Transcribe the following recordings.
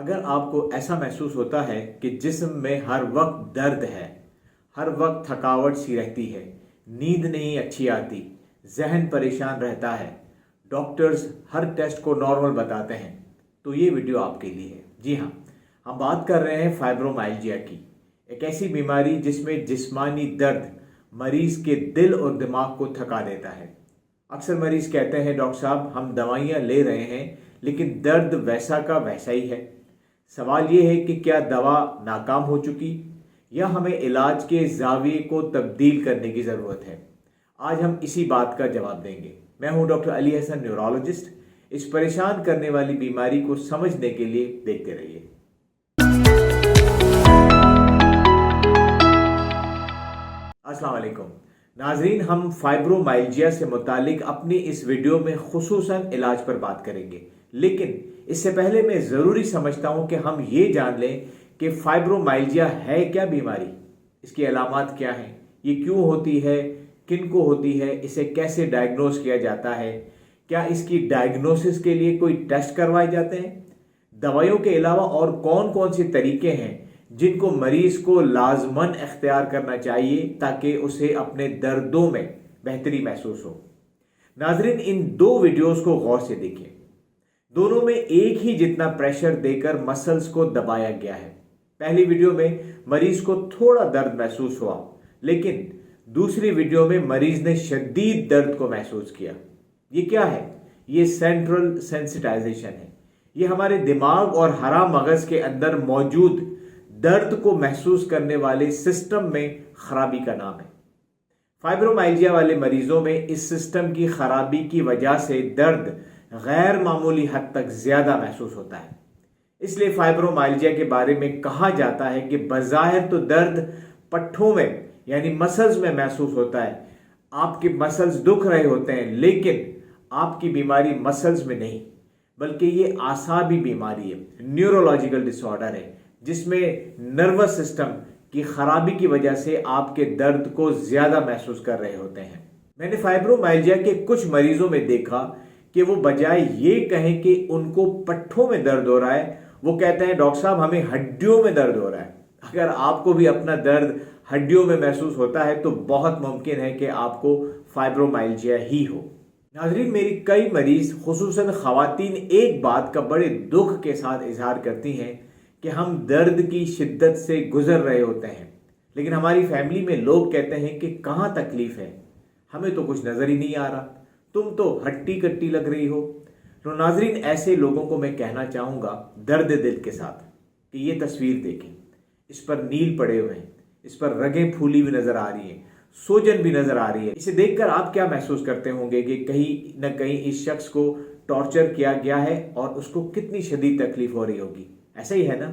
अगर आपको ऐसा महसूस होता है कि जिस्म में हर वक्त दर्द है, हर वक्त थकावट सी रहती है, नींद नहीं अच्छी आती, जहन परेशान रहता है, डॉक्टर्स हर टेस्ट को नॉर्मल बताते हैं, तो ये वीडियो आपके लिए है। जी हाँ, हम बात कर रहे हैं फाइब्रोमाइल्जिया की, एक ऐसी बीमारी जिसमें जिस्मानी दर्द मरीज के दिल और दिमाग को थका देता है। अक्सर मरीज कहते हैं, डॉक्टर साहब हम दवाइयाँ ले रहे हैं लेकिन दर्द वैसा का वैसा ही है। सवाल ये है कि क्या दवा नाकाम हो चुकी या हमें इलाज के जाविये को तब्दील करने की ज़रूरत है। आज हम इसी बात का जवाब देंगे। मैं हूं डॉक्टर अली हसन, न्यूरोलॉजिस्ट। इस परेशान करने वाली बीमारी को समझने के लिए देखते रहिए। अस्सलाम वालेकुम नाजरीन, हम फाइब्रोमाइल्जिया से मुतालिक अपनी इस वीडियो में खुसूसन इलाज पर बात करेंगे, लेकिन इससे पहले मैं ज़रूरी समझता हूं कि हम ये जान लें कि फाइब्रोमाइल्जिया है क्या बीमारी, इसकी अलामात क्या हैं, ये क्यों होती है, किन को होती है, इसे कैसे डायग्नोस किया जाता है, क्या इसकी डायग्नोसिस के लिए कोई टेस्ट करवाए जाते हैं, दवाइयों के अलावा और कौन कौन से तरीके हैं जिनको मरीज को लाजमन इख्तियार करना चाहिए ताकि उसे अपने दर्दों में बेहतरी महसूस हो। नाजरीन, इन दो वीडियोस को गौर से देखिए। दोनों में एक ही जितना प्रेशर देकर मसल्स को दबाया गया है। पहली वीडियो में मरीज को थोड़ा दर्द महसूस हुआ, लेकिन दूसरी वीडियो में मरीज ने शदीद दर्द को महसूस किया। ये क्या है? ये सेंट्रल सेंसिटाइजेशन है। ये हमारे दिमाग और हरा मगज के अंदर मौजूद दर्द को महसूस करने वाले सिस्टम में खराबी का नाम है। फाइब्रोमाइल्जिया वाले मरीजों में इस सिस्टम की खराबी की वजह से दर्द गैर मामूली हद तक ज्यादा महसूस होता है। इसलिए फाइब्रोमाइल्जिया के बारे में कहा जाता है कि बज़ाहिर तो दर्द पट्ठों में यानी मसल्स में महसूस होता है, आपके मसल्स दुख रहे होते हैं, लेकिन आपकी बीमारी मसल्स में नहीं बल्कि ये आसाबी बीमारी है, न्यूरोलॉजिकल डिसऑर्डर है, जिसमें नर्वस सिस्टम की खराबी की वजह से आपके दर्द को ज्यादा महसूस कर रहे होते हैं। मैंने फाइब्रोमाइल्जिया के कुछ मरीजों में देखा कि वो बजाय ये कहें कि उनको पट्ठों में दर्द हो रहा है, वो कहते हैं डॉक्टर साहब हमें हड्डियों में दर्द हो रहा है। अगर आपको भी अपना दर्द हड्डियों में महसूस होता है तो बहुत मुमकिन है कि आपको फाइब्रोमाइल्जिया ही हो। नाज़रीन, मेरी कई मरीज खुसूसन ख़वातीन एक बात का बड़े दुख के साथ इजहार करती हैं कि हम दर्द की शिद्दत से गुजर रहे होते हैं, लेकिन हमारी फैमिली में लोग कहते हैं कि कहाँ तकलीफ है, हमें तो कुछ नज़र ही नहीं आ रहा, तुम तो हट्टी कट्टी लग रही हो। तो नाजरीन, ऐसे लोगों को मैं कहना चाहूँगा दर्द दिल के साथ कि ये तस्वीर देखें, इस पर नील पड़े हुए हैं, इस पर रगें फूली हुई नज़र आ रही हैं, सूजन भी नज़र आ रही है। इसे देखकर आप क्या महसूस करते होंगे कि कहीं न कहीं इस शख्स को टॉर्चर किया गया है और उसको कितनी शदीद तकलीफ हो रही होगी। ऐसा ही है ना?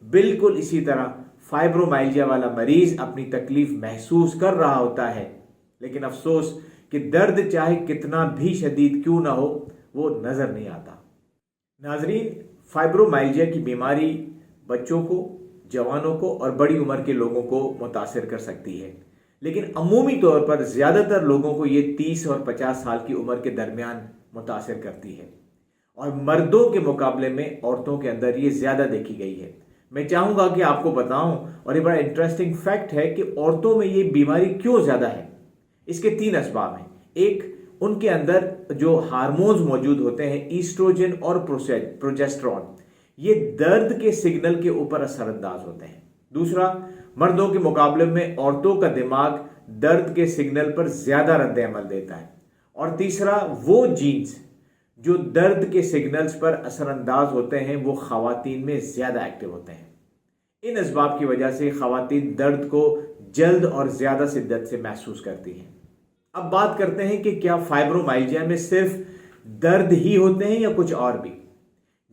बिल्कुल इसी तरह फाइब्रोमाइल्जिया वाला मरीज अपनी तकलीफ महसूस कर रहा होता है, लेकिन अफसोस कि दर्द चाहे कितना भी शदीद क्यों ना हो वो नजर नहीं आता। नाजरीन, फाइब्रोमाइल्जिया की बीमारी बच्चों को, जवानों को और बड़ी उम्र के लोगों को मुतासिर कर सकती है, लेकिन अमूमी तौर पर ज्यादातर लोगों को ये 30 और 50 साल की उम्र के दरमियान मुतासिर करती है और मर्दों के मुकाबले में औरतों के अंदर ये ज्यादा देखी गई है। मैं चाहूंगा कि आपको बताऊं, और ये बड़ा इंटरेस्टिंग फैक्ट है कि औरतों में ये बीमारी क्यों ज्यादा है। इसके 3 असबाब हैं। एक, उनके अंदर जो हार्मोन्स मौजूद होते हैं, ईस्ट्रोजन और प्रोजेस्टेरॉन, ये दर्द के सिग्नल के ऊपर असरअंदाज होते हैं। दूसरा, मर्दों के मुकाबले में औरतों का दिमाग दर्द के सिग्नल पर ज्यादा रद्द अमल देता है। और तीसरा, वो जीन्स जो दर्द के सिग्नल्स पर असरअंदाज होते हैं वो खवातीन में ज्यादा एक्टिव होते हैं। इन असबाब की वजह से खवातीन दर्द को जल्द और ज्यादा शिद्दत से महसूस करती हैं। अब बात करते हैं कि क्या फाइब्रोमाइल्जिया में सिर्फ दर्द ही होते हैं या कुछ और भी?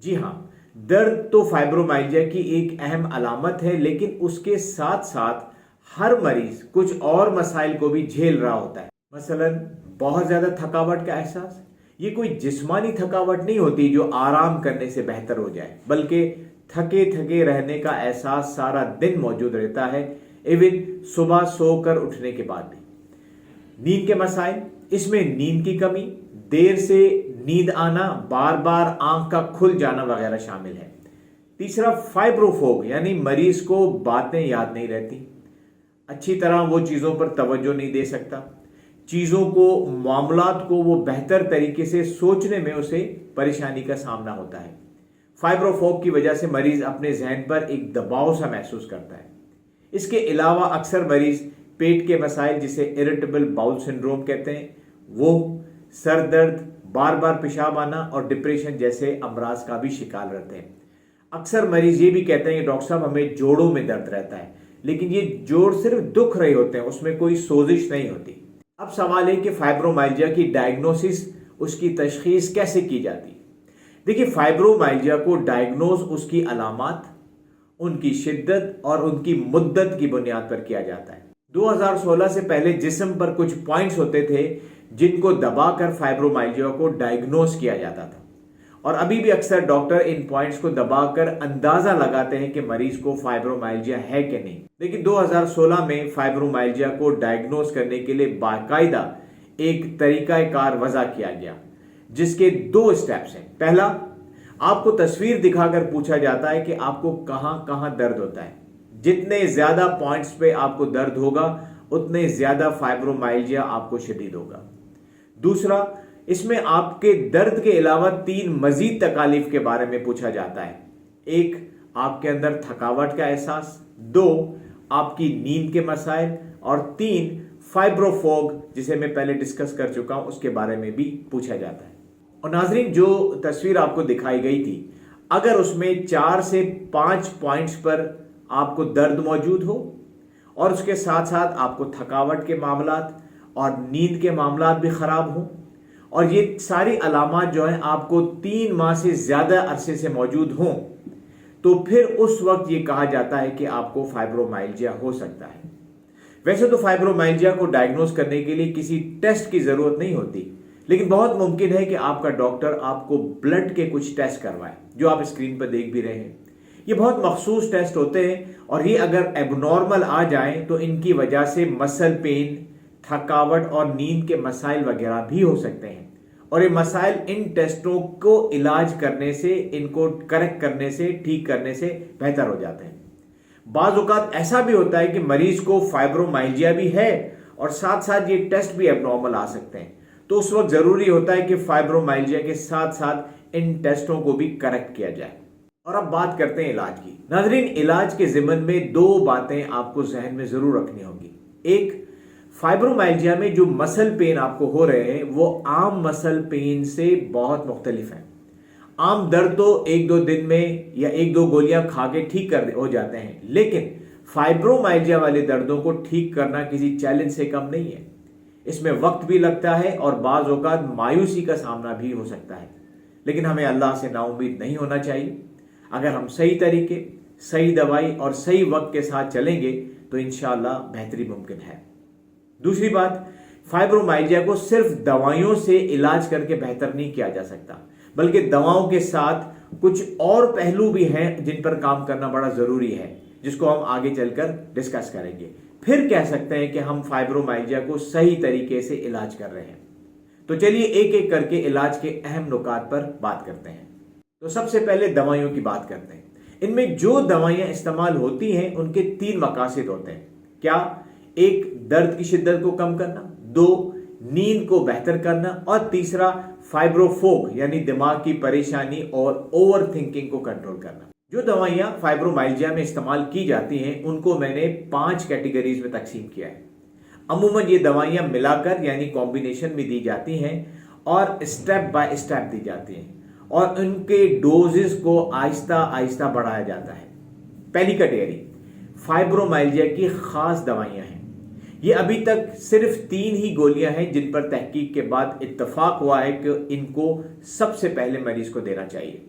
जी हाँ, दर्द तो फाइब्रोमाइल्जिया की एक अहम अलामत है, लेकिन उसके साथ साथ हर मरीज कुछ और मसाइल को भी झेल रहा होता है। मसलन बहुत ज्यादा थकावट का एहसास। ये कोई जिस्मानी थकावट नहीं होती जो आराम करने से बेहतर हो जाए, बल्कि थके थके रहने का एहसास सारा दिन मौजूद रहता है, इवन सुबह सोकर उठने के बाद भी। नींद के मसाइल, इसमें नींद की कमी, देर से नींद आना, बार बार आंख का खुल जाना वगैरह शामिल है। तीसरा फाइब्रोफोग यानी मरीज को बातें याद नहीं रहती, अच्छी तरह वो चीज़ों पर तवज्जो नहीं दे सकता, चीज़ों को मामलात को वो बेहतर तरीके से सोचने में उसे परेशानी का सामना होता है। फाइब्रोफोग की वजह से मरीज अपने जहन पर एक दबाव सा महसूस करता है। इसके अलावा अक्सर मरीज पेट के मसाइल जिसे इरिटेबल बाउल सिंड्रोम कहते हैं वो, सर दर्द, बार बार पेशाब आना और डिप्रेशन जैसे अमराज का भी शिकार रहते हैं। अक्सर मरीज ये भी कहते हैं कि डॉक्टर साहब हमें जोड़ों में दर्द रहता है, लेकिन ये जोड़ सिर्फ दुख रहे होते हैं, उसमें कोई सोजिश नहीं होती। अब सवाल है कि फाइब्रोमाइल्जिया की डायग्नोसिस, उसकी तशखीस कैसे की जाती है। देखिए, फाइब्रोमाइल्जिया को डायग्नोज उसकी अलामात, उनकी शिद्दत और उनकी मुद्दत की बुनियाद पर किया जाता है। 2016 से पहले जिस्म पर कुछ पॉइंट्स होते थे जिनको दबाकर फाइब्रोमाइल्जिया को डायग्नोज किया जाता था, और अभी भी अक्सर डॉक्टर इन पॉइंट्स को दबाकर अंदाजा लगाते हैं कि मरीज को फाइब्रोमाइल्जिया है कि नहीं। लेकिन 2016 में फाइब्रोमाइल्जिया को डायग्नोज करने के लिए बाकायदा एक तरीकाकार वज़ा किया गया, जिसके 2 स्टेप्स हैं। पहला, आपको तस्वीर दिखाकर पूछा जाता है कि आपको कहां कहां दर्द होता है। जितने ज्यादा पॉइंट्स पे आपको दर्द होगा उतने ज्यादा फाइब्रोमाइल्जिया आपको शदीद होगा। दूसरा, इसमें आपके दर्द के अलावा 3 मजीद तकालीफ के बारे में पूछा जाता है। 1, आपके अंदर थकावट का एहसास, 2, आपकी नींद के मसाइल, और 3, फाइब्रोफोग जिसे मैं पहले डिस्कस कर चुका हूं उसके बारे में भी पूछा जाता है। और नाजरीन, जो तस्वीर आपको दिखाई गई थी, अगर उसमें 4 से 5 पॉइंट्स पर आपको दर्द मौजूद हो और उसके साथ साथ आपको थकावट के मामलात और नींद के मामलात भी खराब हों, और ये सारी अलामात जो हैं आपको 3 माह से ज्यादा अरसे से मौजूद हों, तो फिर उस वक्त ये कहा जाता है कि आपको फाइब्रोमाइल्जिया हो सकता है। वैसे तो फाइब्रोमाइल्जिया को डायग्नोज करने के लिए किसी टेस्ट की जरूरत नहीं होती, लेकिन बहुत मुमकिन है कि आपका डॉक्टर आपको ब्लड के कुछ टेस्ट करवाए, जो आप स्क्रीन पर देख भी रहे हैं। ये बहुत मखसूस टेस्ट होते हैं, और ये अगर एबनॉर्मल आ जाएं तो इनकी वजह से मसल पेन, थकावट और नींद के मसाइल वगैरह भी हो सकते हैं, और ये मसाइल इन टेस्टों को इलाज करने से, इनको करेक्ट करने से, ठीक करने से बेहतर हो जाते हैं। बाज़ औक़ात ऐसा भी होता है कि मरीज को फाइब्रोमाइल्जिया भी है और साथ साथ ये टेस्ट भी एबनॉर्मल आ सकते हैं, तो उस वक्त जरूरी होता है कि फाइब्रोमाइल्जिया के साथ साथ इन टेस्टों को भी करेक्ट किया जाए। और अब बात करते हैं इलाज की। नाज़रीन, इलाज के ज़िमन में 2 बातें आपको जहन में जरूर रखनी होगी। एक, फाइब्रोमाइल्जिया में जो मसल पेन आपको हो रहे हैं वो आम मसल पेन से बहुत मुख्तलिफ है। आम दर्द तो 1-2 दिन में या 1-2 गोलियां खा के ठीक कर हो जाते हैं, लेकिन फाइब्रोमाइल्जिया वाले दर्दों को ठीक करना किसी चैलेंज से कम नहीं है। इसमें वक्त भी लगता है और बाज़ औक़ात मायूसी का सामना भी हो सकता है, लेकिन हमें अल्लाह से नाउम्मीद नहीं होना चाहिए। अगर हम सही तरीके, सही दवाई और सही वक्त के साथ चलेंगे तो इंशाअल्लाह बेहतरी मुमकिन है। दूसरी बात, फाइब्रोमाइल्जिया को सिर्फ दवाइयों से इलाज करके बेहतर नहीं किया जा सकता, बल्कि दवाओं के साथ कुछ और पहलू भी हैं जिन पर काम करना बड़ा जरूरी है, जिसको हम आगे चलकर डिस्कस करेंगे। फिर कह सकते हैं कि हम फाइब्रोमाइल्जिया को सही तरीके से इलाज कर रहे हैं। तो चलिए एक एक करके इलाज के अहम नुकात पर बात करते हैं। तो सबसे पहले दवाइयों की बात करते हैं। इनमें जो दवाइयां इस्तेमाल होती हैं उनके 3 मकासद होते हैं। क्या? 1, दर्द की शिद्दत को कम करना, 2, नींद को बेहतर करना, और तीसरा फाइब्रोफोग यानी दिमाग की परेशानी और ओवर थिंकिंग को कंट्रोल करना। जो दवाइयां फाइब्रोमाइल्जिया में इस्तेमाल की जाती हैं उनको मैंने 5 कैटेगरीज में तकसीम किया है। अमूमन ये दवाइयां मिलाकर यानी कॉम्बिनेशन में दी जाती हैं और स्टेप बाय स्टेप दी जाती हैं, और उनके डोजेस को आहिस्ता आहिस्ता बढ़ाया जाता है। पहली कैटेगरी फाइब्रोमाइल्जिया की खास दवाइयां हैं। ये अभी तक सिर्फ 3 ही गोलियां हैं जिन पर तहकीक के बाद इत्तफाक हुआ है कि इनको सबसे पहले मरीज को देना चाहिए।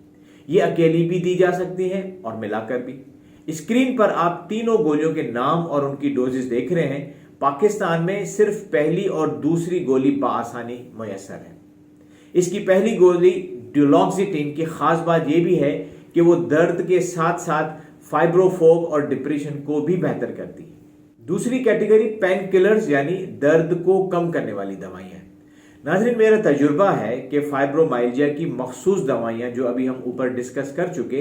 ये अकेली भी दी जा सकती हैं और मिलाकर भी। स्क्रीन पर आप तीनों गोलियों के नाम और उनकी डोजेस देख रहे हैं। पाकिस्तान में सिर्फ पहली और दूसरी गोली बआसानी मुयस्सर है। इसकी पहली गोली ड्यूलॉक्सिटिन की खास बात यह भी है कि वो दर्द के साथ साथ फाइब्रोफोग और डिप्रेशन को भी बेहतर करती है। दूसरी कैटेगरी पेन किलर्स यानी दर्द को कम करने वाली दवाइयां। नाज़रीन, मेरा तजुर्बा है कि फाइब्रोमाइल्जिया की मखसूस दवाइयां जो अभी हम ऊपर डिस्कस कर चुके,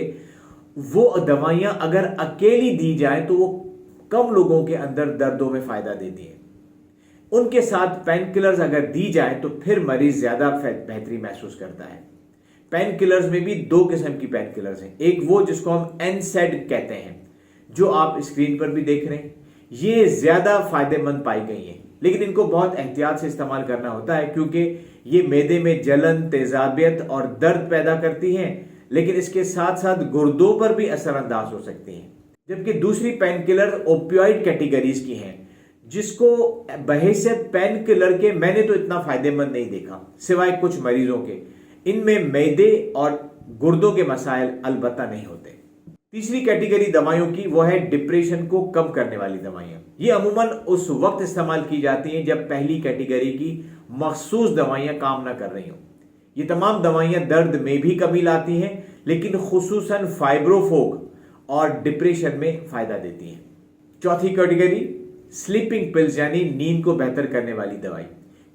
वो दवाइयां अगर अकेली दी जाए तो वो कम लोगों के अंदर दर्दों में फायदा देती हैं। उनके साथ पेन किलर्स अगर दी जाए तो फिर मरीज ज्यादा बेहतरी महसूस करता है। पेन किलर्स में भी दो किस्म की पेन किलर्स हैं। एक वो जिसको हम NSAID कहते हैं, जो आप स्क्रीन पर भी देख रहे हैं, ये ज्यादा फायदेमंद पाई गई हैं, लेकिन इनको बहुत एहतियात से इस्तेमाल करना होता है क्योंकि ये मैदे में जलन, तेजाबियत और दर्द पैदा करती हैं, लेकिन इसके साथ साथ गुर्दों पर भी असरअंदाज हो सकती हैं। जबकि दूसरी पेन किलर ओपियोइड कैटेगरीज की हैं, जिसको बहैसियत पेन किलर के मैंने तो इतना फायदेमंद नहीं देखा, सिवाय कुछ मरीजों के। इनमें मैदे और गुर्दों के मसाइल अलबत्ता नहीं होते। तीसरी कैटेगरी दवाइयों की वो है डिप्रेशन को कम करने वाली दवाइयां। ये अमूमन उस वक्त इस्तेमाल की जाती हैं जब पहली कैटेगरी की मखसूस दवाइयां काम ना कर रही हों। ये तमाम दवाइयां दर्द में भी कमी लाती हैं, लेकिन खुसूसन फाइब्रोफोक और डिप्रेशन में फायदा देती हैं। चौथी कैटेगरी स्लीपिंग पिल्स, यानी नींद को बेहतर करने वाली दवाई।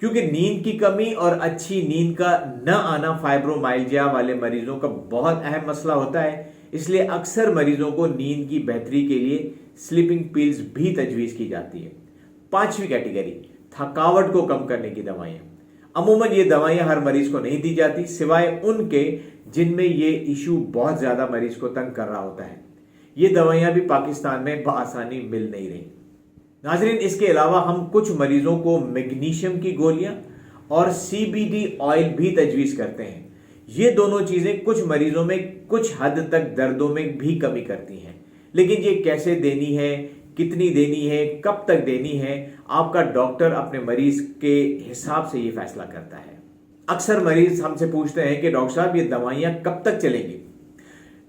क्योंकि नींद की कमी और अच्छी नींद का न आना फाइब्रोमाइल्जिया वाले मरीजों का बहुत अहम मसला होता है, इसलिए अक्सर मरीजों को नींद की बेहतरी के लिए स्लीपिंग पिल्स भी तजवीज की जाती है। पांचवी कैटेगरी थकावट को कम करने की दवाइयां। अमूमन ये दवाइयां हर मरीज को नहीं दी जाती, सिवाय उनके जिनमें ये इशू बहुत ज्यादा मरीज को तंग कर रहा होता है। ये दवाइयां भी पाकिस्तान में बआसानी मिल नहीं रही। नाजरीन, इसके अलावा हम कुछ मरीजों को मैग्नीशियम की गोलियां और CBD ऑयल भी तजवीज करते हैं। ये दोनों चीजें कुछ मरीजों में कुछ हद तक दर्दों में भी कमी करती हैं, लेकिन ये कैसे देनी है, कितनी देनी है, कब तक देनी है, आपका डॉक्टर अपने मरीज के हिसाब से ये फैसला करता है। अक्सर मरीज हमसे पूछते हैं कि डॉक्टर साहब ये दवाइयां कब तक चलेंगी।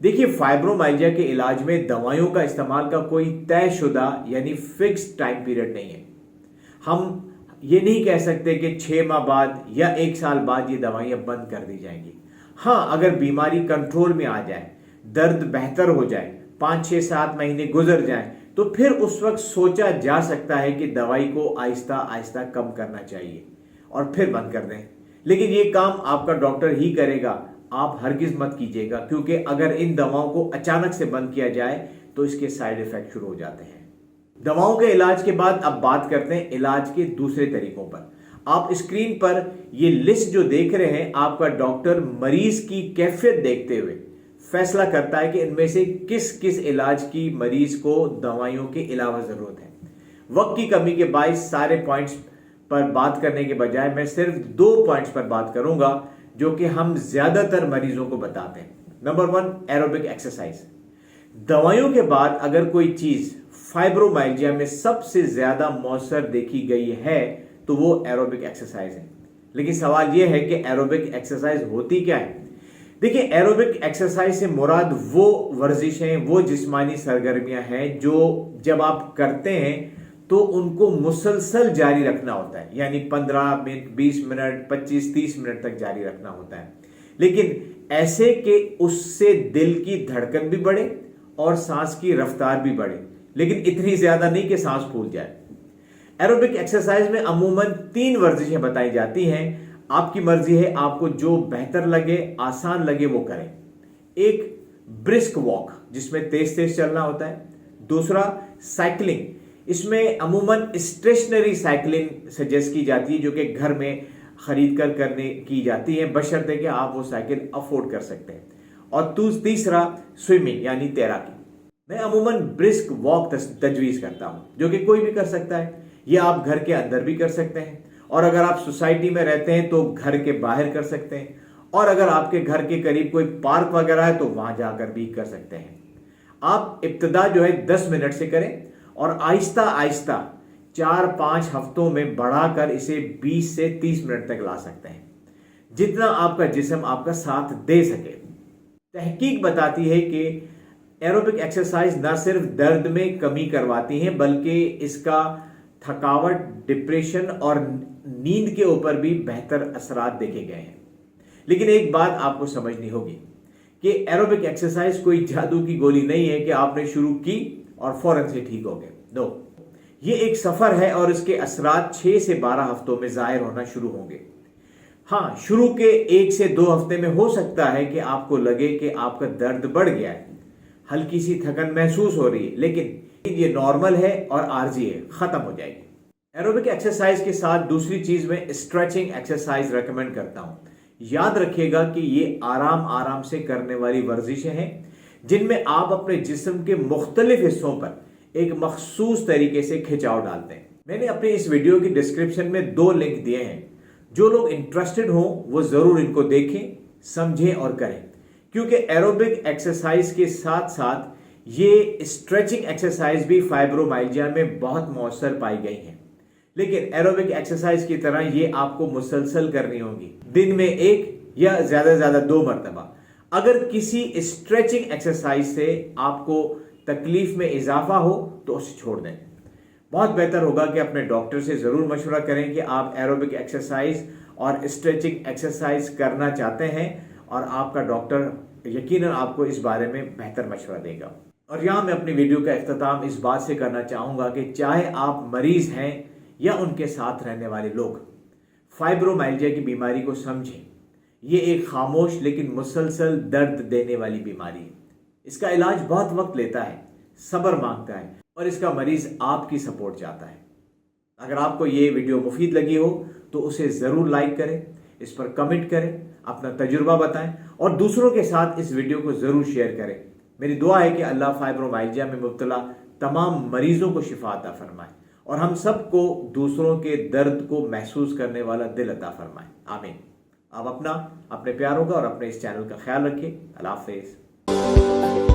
देखिए, फाइब्रोमाइल्जिया के इलाज में दवाइयों का इस्तेमाल का कोई तयशुदा यानी फिक्स टाइम पीरियड नहीं है। हम ये नहीं कह सकते कि 6 माह बाद या 1 साल बाद ये दवाइयां बंद कर दी जाएंगी। हाँ, अगर बीमारी कंट्रोल में आ जाए, दर्द बेहतर हो जाए, 5, 6, 7 महीने गुजर जाएं, तो फिर उस वक्त सोचा जा सकता है कि दवाई को आहिस्ता आहिस्ता कम करना चाहिए और फिर बंद कर दें। लेकिन ये काम आपका डॉक्टर ही करेगा, आप हरगिज मत कीजिएगा, क्योंकि अगर इन दवाओं को अचानक से बंद किया जाए तो इसके साइड इफेक्ट शुरू हो जाते हैं। दवाओं के इलाज के बाद अब बात करते हैं इलाज के दूसरे तरीकों पर। आप स्क्रीन पर ये लिस्ट जो देख रहे हैं, आपका डॉक्टर मरीज की कैफियत देखते हुए फैसला करता है कि इनमें से किस किस इलाज की मरीज को दवाइयों के अलावा जरूरत है। वक्त की कमी के बायस सारे पॉइंट्स पर बात करने के बजाय मैं सिर्फ 2 पॉइंट्स पर बात करूंगा जो कि हम ज्यादातर मरीजों को बताते हैं। Number 1, aerobic exercise. दवाइयों के बाद अगर कोई चीज फाइब्रोमाइल्जिया में सबसे ज्यादा मौसर देखी गई है तो वो एरोबिक एक्सरसाइज है। लेकिन सवाल यह है कि एरोबिक एक्सरसाइज होती क्या है। देखिए, एरोबिक एक्सरसाइज से मुराद वो वर्जिशें, वो जिस्मानी सरगर्मियां हैं जो जब आप करते हैं तो उनको मुसलसल जारी रखना होता है, यानी 15 मिनट, 20 मिनट, 25, 30 मिनट तक जारी रखना होता है। लेकिन ऐसे कि उससे दिल की धड़कन भी बढ़े और सांस की रफ्तार भी बढ़े, लेकिन इतनी ज्यादा नहीं कि सांस फूल जाए। एरोबिक एक्सरसाइज में अमूमन 3 वर्जिशें बताई जाती हैं। आपकी मर्जी है, आपको जो बेहतर लगे, आसान लगे वो करें। एक ब्रिस्क वॉक, जिसमें तेज तेज चलना होता है। दूसरा साइकिलिंग, इसमें अमूमन स्टेशनरी साइकिलिंग सजेस्ट की जाती है जो कि घर में खरीद कर करने की जाती है, बशर्ते कि आप वो साइकिल अफोर्ड कर सकते हैं। और तीसरा स्विमिंग यानी तैराकी। मैं अमूमन ब्रिस्क वॉक तजवीज करता हूं जो कि कोई भी कर सकता है। ये आप घर के अंदर भी कर सकते हैं, और अगर आप सोसाइटी में रहते हैं तो घर के बाहर कर सकते हैं, और अगर आपके घर के करीब कोई पार्क वगैरह है तो वहां जाकर भी कर सकते हैं। आप इब्तिदा जो है 10 मिनट से करें और आहिस्ता आहिस्ता 4-5 हफ्तों में बढ़ाकर इसे 20 से 30 मिनट तक ला सकते हैं, जितना आपका जिस्म आपका साथ दे सके। तहकीक बताती है कि एरोबिक एक्सरसाइज न सिर्फ दर्द में कमी करवाती है, बल्कि इसका थकावट, डिप्रेशन और नींद के ऊपर भी बेहतर असरात देखे गए हैं। लेकिन एक बात आपको समझनी होगी कि एरोबिक एक्सरसाइज कोई जादू की गोली नहीं है कि आपने शुरू की और फौरन से ठीक हो गए। नो, ये एक सफर है और इसके असरात 6 से 12 हफ्तों में जाहिर होना शुरू होंगे। हाँ, शुरू के 1 से 2 हफ्ते में हो सकता है कि आपको लगे कि आपका दर्द बढ़ गया है, हल्की सी थकन महसूस हो रही है, लेकिन ये नॉर्मल है और आर्जी है, खत्म हो जाएगी। एरोबिक एक्सरसाइज के साथ दूसरी चीज में स्ट्रेचिंग एक्सरसाइज रेकमेंड करता हूं। याद रखिएगा कि ये आराम आराम से करने वाली वर्जिशें हैं जिनमें आप अपने जिस्म के मुख्तलिफ हिस्सों पर एक मखसूस तरीके से खिंचाव डालते हैं। मैंने अपनी इस वीडियो की डिस्क्रिप्शन में 2 लिंक दिए हैं। जो लोग इंटरेस्टेड हों वो जरूर इनको देखें, समझें और करें, क्योंकि एरोबिक एक्सरसाइज के साथ साथ ये स्ट्रेचिंग एक्सरसाइज भी फाइब्रोमाइल्जिया में बहुत मौसर पाई गई हैं। लेकिन एरोबिक एक्सरसाइज की तरह ये आपको मुसलसल करनी होगी, दिन में 1 या ज्यादा से ज्यादा 2 मरतबा। अगर किसी स्ट्रेचिंग एक्सरसाइज से आपको तकलीफ में इजाफा हो तो उसे छोड़ दें। बहुत बेहतर होगा कि अपने डॉक्टर से जरूर मशवरा करें कि आप एरोबिक एक्सरसाइज और स्ट्रेचिंग एक्सरसाइज करना चाहते हैं, और आपका डॉक्टर यकीनन आपको इस बारे में बेहतर मशवरा देगा। और यहाँ मैं अपनी वीडियो का इख्तिताम इस बात से करना चाहूँगा कि चाहे आप मरीज हैं या उनके साथ रहने वाले लोग, फाइब्रोमाइल्जिया की बीमारी को समझें। ये एक खामोश लेकिन मुसलसल दर्द देने वाली बीमारी है। इसका इलाज बहुत वक्त लेता है, सब्र मांगता है, और इसका मरीज आपकी सपोर्ट चाहता है। अगर आपको ये वीडियो मुफीद लगी हो तो उसे ज़रूर लाइक करें, इस पर कमेंट करें, अपना तजुर्बा बताएं और दूसरों के साथ इस वीडियो को ज़रूर शेयर करें। मेरी दुआ है कि अल्लाह फाइब्रोमाइल्जिया में मुब्तला तमाम मरीजों को शिफा अता फरमाए और हम सबको दूसरों के दर्द को महसूस करने वाला दिल अता फरमाए। आमीन। आप अपना, अपने प्यारों का और अपने इस चैनल का ख्याल रखिए। अल्लाह हाफ़िज़।